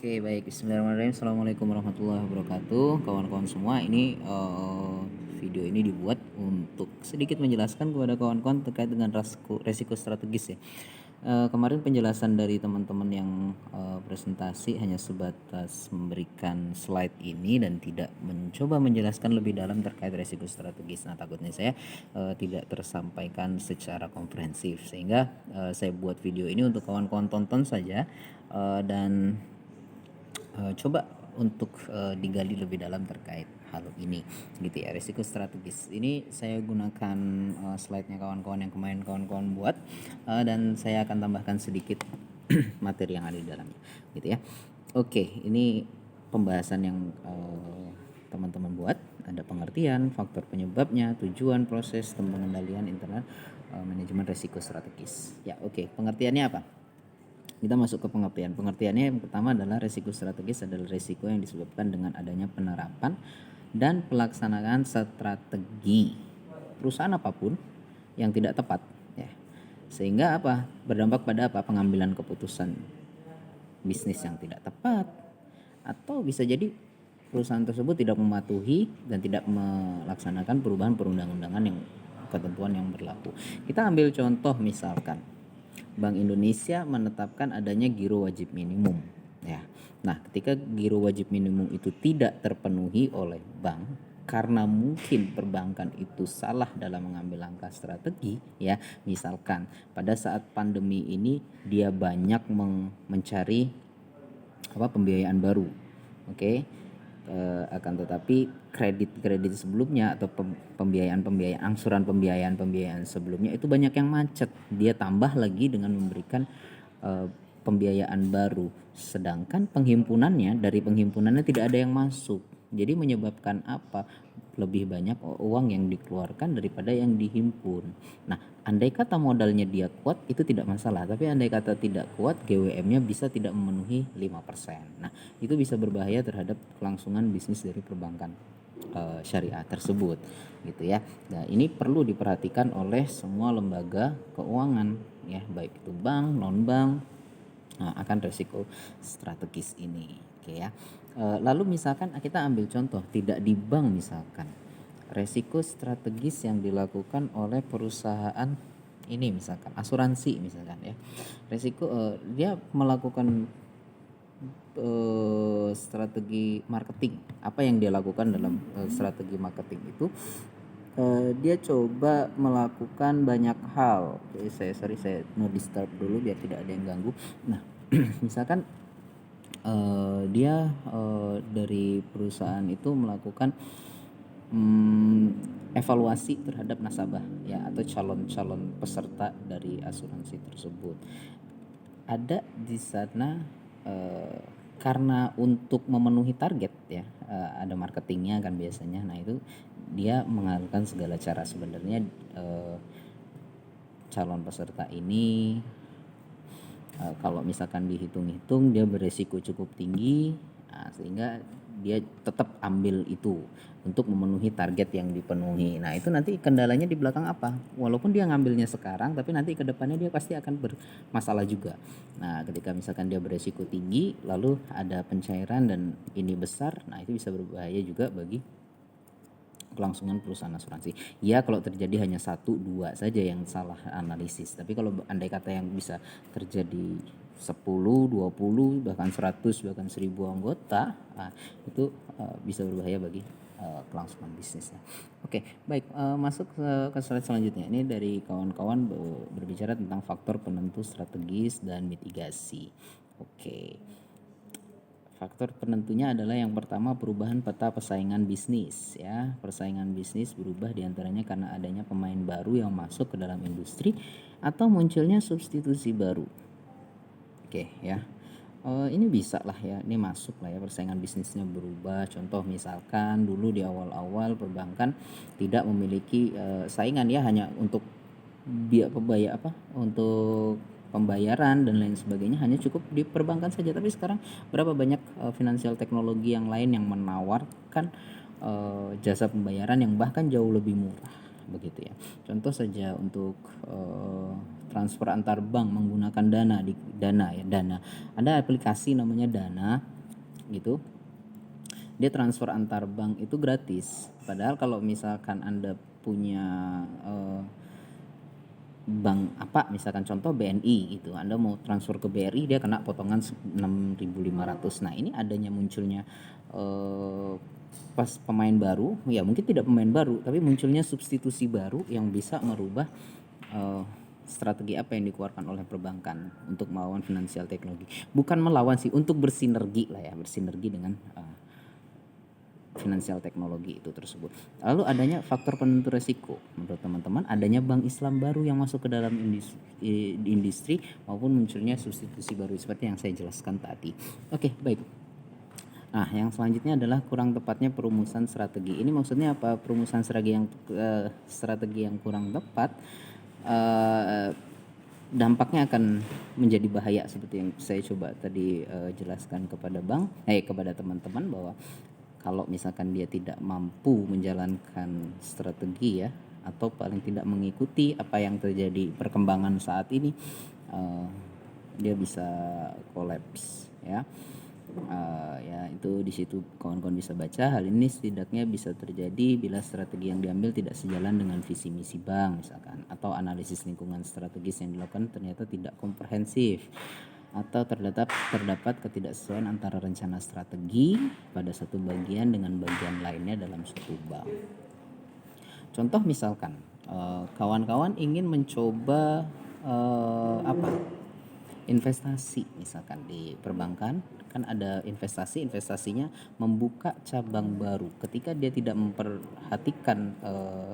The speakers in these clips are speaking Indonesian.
Oke, baik. Bismillahirrahmanirrahim. Assalamualaikum warahmatullahi wabarakatuh. Kawan-kawan semua, ini video ini dibuat untuk sedikit menjelaskan kepada kawan-kawan terkait dengan resiko strategis ya. Kemarin penjelasan dari teman-teman yang presentasi hanya sebatas memberikan slide ini dan tidak mencoba menjelaskan lebih dalam terkait resiko strategis. Nah, takutnya saya tidak tersampaikan secara komprehensif, sehingga saya buat video ini untuk kawan-kawan tonton saja dan coba untuk digali lebih dalam terkait hal ini gitu ya. Risiko strategis ini saya gunakan slide-nya kawan-kawan yang kemarin kawan-kawan buat, dan saya akan tambahkan sedikit materi yang ada di dalamnya gitu ya. Oke, ini pembahasan yang teman-teman buat. Ada pengertian, faktor penyebabnya, tujuan, proses, pengendalian internal, manajemen risiko strategis ya. Oke, pengertiannya apa? Kita masuk ke pengertian. Pengertiannya yang pertama adalah risiko strategis adalah risiko yang disebabkan dengan adanya penerapan dan pelaksanaan strategi perusahaan apapun yang tidak tepat ya. Sehingga apa? Berdampak pada apa? Pengambilan keputusan bisnis yang tidak tepat, atau bisa jadi perusahaan tersebut tidak mematuhi dan tidak melaksanakan perubahan perundang-undangan yang ketentuan yang berlaku. Kita ambil contoh, misalkan Bank Indonesia menetapkan adanya giro wajib minimum ya. Nah, ketika giro wajib minimum itu tidak terpenuhi oleh bank karena mungkin perbankan itu salah dalam mengambil langkah strategi ya. Misalkan pada saat pandemi ini dia banyak mencari pembiayaan baru. Oke. Akan tetapi kredit sebelumnya atau pembiayaan angsuran pembiayaan sebelumnya itu banyak yang macet. Dia tambah lagi dengan memberikan pembiayaan baru, sedangkan dari penghimpunannya tidak ada yang masuk. Jadi menyebabkan apa? Lebih banyak uang yang dikeluarkan daripada yang dihimpun. Nah, andai kata modalnya dia kuat itu tidak masalah, tapi andai kata tidak kuat, GWM-nya bisa tidak memenuhi 5%. Nah, itu bisa berbahaya terhadap kelangsungan bisnis dari perbankan syariah tersebut gitu ya. Nah, ini perlu diperhatikan oleh semua lembaga keuangan ya, baik itu bank, non-bank, akan resiko strategis ini. Oke ya. Lalu misalkan kita ambil contoh tidak di bank, misalkan resiko strategis yang dilakukan oleh perusahaan ini, misalkan asuransi misalkan ya. Resiko dia melakukan strategi marketing. Apa yang dia lakukan dalam strategi marketing itu? Dia coba melakukan banyak hal. Saya no disturb dulu biar tidak ada yang ganggu. Nah, misalkan dia dari perusahaan itu melakukan evaluasi terhadap nasabah ya, atau calon peserta dari asuransi tersebut. Ada di sana karena untuk memenuhi target ya, ada marketingnya kan biasanya. Nah, itu dia mengalukan segala cara. Sebenarnya calon peserta ini kalau misalkan dihitung-hitung dia beresiko cukup tinggi, sehingga dia tetap ambil itu untuk memenuhi target yang dipenuhi. Nah, itu nanti kendalanya di belakang apa? Walaupun dia ngambilnya sekarang, tapi nanti ke depannya dia pasti akan bermasalah juga. Nah, ketika misalkan dia beresiko tinggi lalu ada pencairan dan ini besar, nah itu bisa berbahaya juga bagi kelangsungan perusahaan asuransi. Ya, kalau terjadi hanya 1-2 saja yang salah analisis. Tapi kalau andai kata yang bisa terjadi 10, 20, bahkan 100, bahkan 1000 anggota, itu bisa berbahaya bagi kelangsungan bisnisnya. Oke, baik, masuk ke slide selanjutnya. Ini dari kawan-kawan berbicara tentang faktor penentu strategis dan mitigasi. Oke. Faktor penentunya adalah yang pertama perubahan peta persaingan bisnis ya. Persaingan bisnis berubah diantaranya karena adanya pemain baru yang masuk ke dalam industri atau munculnya substitusi baru. Oke ya. Ini bisa lah ya, ini masuk lah ya, persaingan bisnisnya berubah. Contoh misalkan dulu di awal-awal perbankan tidak memiliki saingan ya, hanya untuk untuk pembayaran dan lain sebagainya hanya cukup di perbankan saja. Tapi sekarang berapa banyak finansial teknologi yang lain yang menawarkan jasa pembayaran yang bahkan jauh lebih murah begitu ya. Contoh saja untuk transfer antar bank menggunakan Dana. Ada aplikasi namanya Dana gitu. Dia transfer antar bank itu gratis. Padahal kalau misalkan Anda punya bank apa, misalkan contoh BNI gitu, Anda mau transfer ke BRI, dia kena potongan 6.500. Nah, ini adanya munculnya pas pemain baru, ya mungkin tidak pemain baru, tapi munculnya substitusi baru yang bisa merubah strategi apa yang dikeluarkan oleh perbankan untuk melawan finansial teknologi. Bukan melawan sih, untuk bersinergi lah ya, bersinergi dengan finansial teknologi itu tersebut. Lalu adanya faktor penentu resiko. Menurut teman-teman, adanya bank Islam baru yang masuk ke dalam industri maupun munculnya substitusi baru seperti yang saya jelaskan tadi. Oke, baik. Nah, yang selanjutnya adalah kurang tepatnya perumusan strategi. Ini maksudnya apa? Perumusan strategi yang kurang tepat, dampaknya akan menjadi bahaya seperti yang saya coba tadi jelaskan kepada teman-teman, bahwa kalau misalkan dia tidak mampu menjalankan strategi ya, atau paling tidak mengikuti apa yang terjadi perkembangan saat ini, dia bisa kolaps ya. Ya itu di situ kawan-kawan bisa baca. Hal ini setidaknya bisa terjadi bila strategi yang diambil tidak sejalan dengan visi misi bank misalkan, atau analisis lingkungan strategis yang dilakukan ternyata tidak komprehensif, atau terdapat ketidaksesuaian antara rencana strategi pada satu bagian dengan bagian lainnya dalam suatu bank. Contoh misalkan kawan-kawan ingin mencoba investasi misalkan di perbankan, kan ada investasinya membuka cabang baru. Ketika dia tidak memperhatikan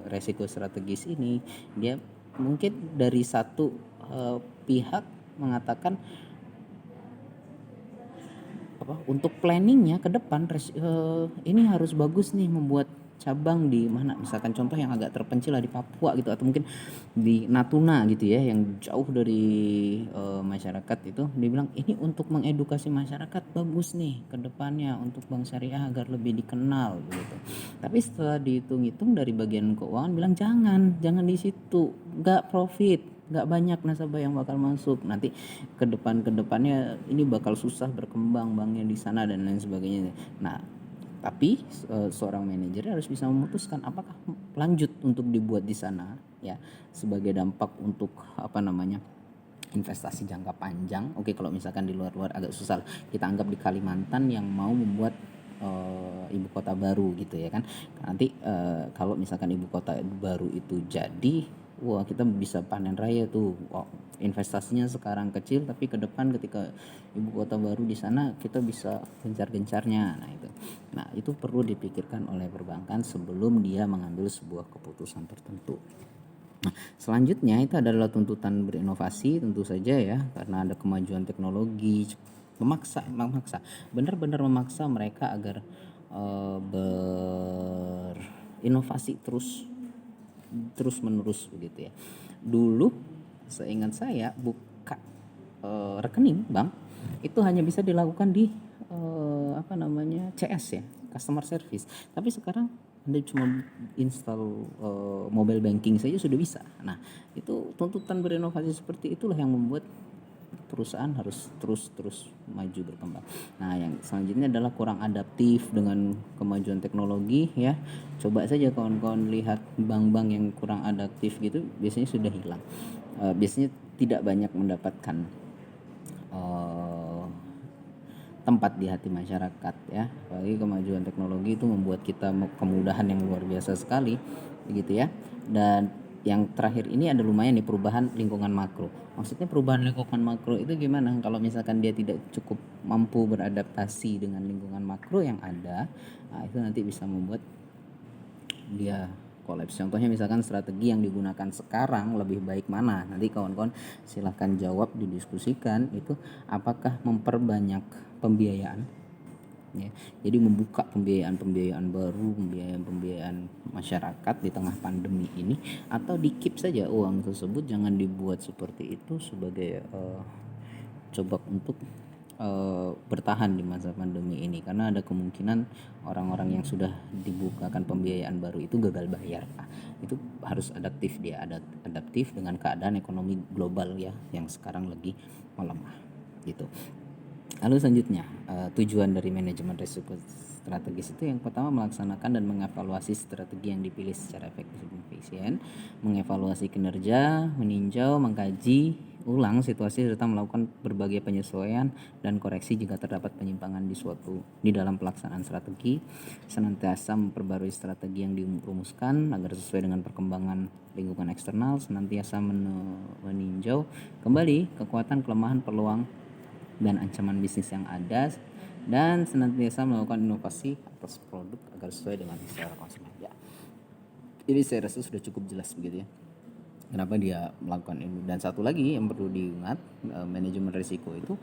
resiko strategis ini, dia mungkin dari satu pihak mengatakan untuk planningnya ke depan ini harus bagus nih membuat cabang di mana, misalkan contoh yang agak terpencil lah di Papua gitu, atau mungkin di Natuna gitu ya, yang jauh dari masyarakat itu. Dia bilang ini untuk mengedukasi masyarakat bagus nih ke depannya untuk bank syariah agar lebih dikenal gitu. Tapi setelah dihitung-hitung dari bagian keuangan bilang jangan di situ, nggak profit, nggak banyak nasabah yang bakal masuk, nanti kedepannya ini bakal susah berkembang banknya di sana dan lain sebagainya. Nah, tapi seorang manajer harus bisa memutuskan apakah lanjut untuk dibuat di sana ya, sebagai dampak untuk investasi jangka panjang. Oke, kalau misalkan di luar agak susah, kita anggap di Kalimantan yang mau membuat ibu kota baru gitu ya kan. Nanti kalau misalkan ibu kota baru itu jadi, wah kita bisa panen raya tuh. Investasinya sekarang kecil tapi ke depan ketika ibu kota baru di sana kita bisa gencar-gencarnya. Nah itu perlu dipikirkan oleh perbankan sebelum dia mengambil sebuah keputusan tertentu. Nah, selanjutnya itu adalah tuntutan berinovasi, tentu saja ya, karena ada kemajuan teknologi memaksa benar-benar memaksa mereka agar berinovasi terus menerus begitu ya. Dulu seingat saya buka rekening bank itu hanya bisa dilakukan di CS ya, customer service. Tapi sekarang Anda cuma install mobile banking saja sudah bisa. Nah, itu tuntutan berinovasi seperti itulah yang membuat perusahaan harus terus maju berkembang. Nah, yang selanjutnya adalah kurang adaptif dengan kemajuan teknologi ya. Coba saja kawan-kawan lihat bank-bank yang kurang adaptif gitu, biasanya sudah hilang. Biasanya tidak banyak mendapatkan tempat di hati masyarakat ya. Apalagi kemajuan teknologi itu membuat kita kemudahan yang luar biasa sekali begitu ya. Dan yang terakhir ini ada lumayan nih, perubahan lingkungan makro. Maksudnya perubahan lingkungan makro itu gimana? Kalau misalkan dia tidak cukup mampu beradaptasi dengan lingkungan makro yang ada, nah itu nanti bisa membuat dia kolaps. Contohnya misalkan strategi yang digunakan sekarang lebih baik mana? Nanti kawan-kawan silahkan jawab, didiskusikan itu, apakah memperbanyak pembiayaan ya, jadi membuka pembiayaan baru, pembiayaan masyarakat di tengah pandemi ini, atau di-keep saja uang tersebut, jangan dibuat seperti itu sebagai coba untuk bertahan di masa pandemi ini, karena ada kemungkinan orang-orang yang sudah dibukakan pembiayaan baru itu gagal bayar. Nah, itu harus adaptif, dia adaptif dengan keadaan ekonomi global ya yang sekarang lagi melemah gitu. Lalu selanjutnya, tujuan dari manajemen risiko strategis itu yang pertama melaksanakan dan mengevaluasi strategi yang dipilih secara efektif dan efisien, mengevaluasi kinerja, meninjau, mengkaji ulang situasi serta melakukan berbagai penyesuaian dan koreksi jika terdapat penyimpangan di dalam pelaksanaan strategi, senantiasa memperbarui strategi yang dirumuskan agar sesuai dengan perkembangan lingkungan eksternal, senantiasa meninjau kembali kekuatan, kelemahan, peluang dan ancaman bisnis yang ada, dan senantiasa melakukan inovasi atas produk agar sesuai dengan selera konsumen. Ya, ini saya rasa sudah cukup jelas begitu ya kenapa dia melakukan ini. Dan satu lagi yang perlu diingat, manajemen risiko itu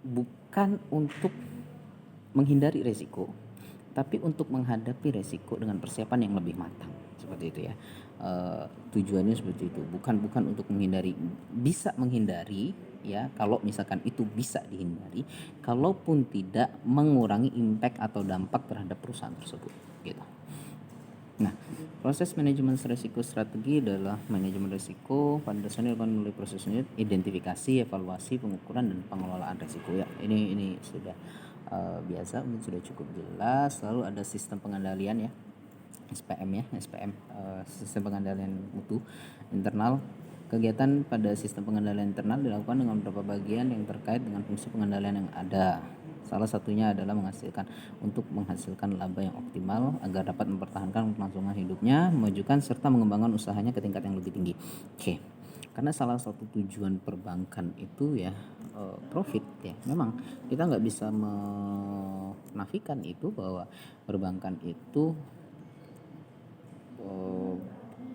bukan untuk menghindari risiko, tapi untuk menghadapi risiko dengan persiapan yang lebih matang, seperti itu ya. Tujuannya seperti itu, bukan untuk menghindari. Bisa menghindari ya kalau misalkan itu bisa dihindari, kalaupun tidak mengurangi impact atau dampak terhadap perusahaan tersebut gitu. Nah, proses manajemen risiko strategi adalah manajemen risiko pada dasarnya dilakukan melalui prosesnya identifikasi, evaluasi, pengukuran dan pengelolaan risiko ya. Ini sudah biasa, sudah cukup jelas. Lalu ada sistem pengendalian ya, SPM, sistem pengendalian mutu internal. Kegiatan pada sistem pengendalian internal dilakukan dengan beberapa bagian yang terkait dengan fungsi pengendalian yang ada. Salah satunya adalah menghasilkan laba yang optimal agar dapat mempertahankan kelangsungan hidupnya, memajukan serta mengembangkan usahanya ke tingkat yang lebih tinggi. Oke. Karena salah satu tujuan perbankan itu ya profit ya. Memang kita nggak bisa menafikan itu bahwa perbankan itu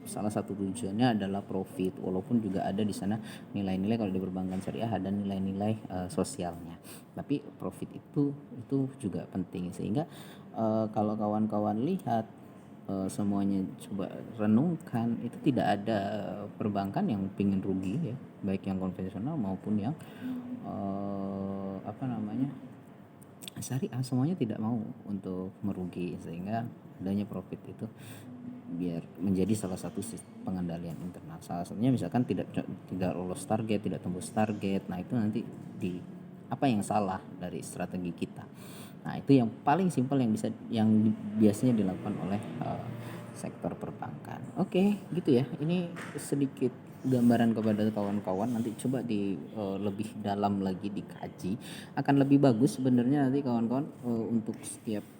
salah satu tujuannya adalah profit, walaupun juga ada di sana nilai-nilai, kalau di perbankan syariah ada nilai-nilai sosialnya. Tapi profit itu juga penting, sehingga kalau kawan-kawan lihat semuanya coba renungkan, itu tidak ada perbankan yang pingin rugi ya, baik yang konvensional maupun yang syariah, semuanya tidak mau untuk merugi, sehingga adanya profit itu biar menjadi salah satu pengendalian internal. Salah satunya misalkan tidak lolos target, tidak tembus target. Nah, itu nanti apa yang salah dari strategi kita. Nah, itu yang paling simpel yang biasanya dilakukan oleh sektor perbankan. Oke, gitu ya. Ini sedikit gambaran kepada kawan-kawan. Nanti coba lebih dalam lagi dikaji. Akan lebih bagus sebenarnya nanti kawan-kawan untuk setiap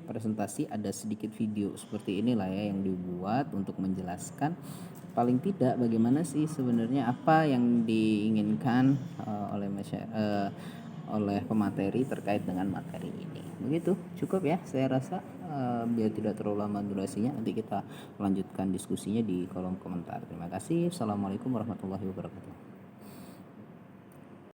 presentasi ada sedikit video seperti inilah ya yang dibuat untuk menjelaskan paling tidak bagaimana sih sebenarnya apa yang diinginkan oleh pemateri terkait dengan materi ini. Begitu, cukup ya saya rasa, biar tidak terlalu lama durasinya. Nanti kita lanjutkan diskusinya di kolom komentar. Terima kasih. Assalamualaikum warahmatullahi wabarakatuh.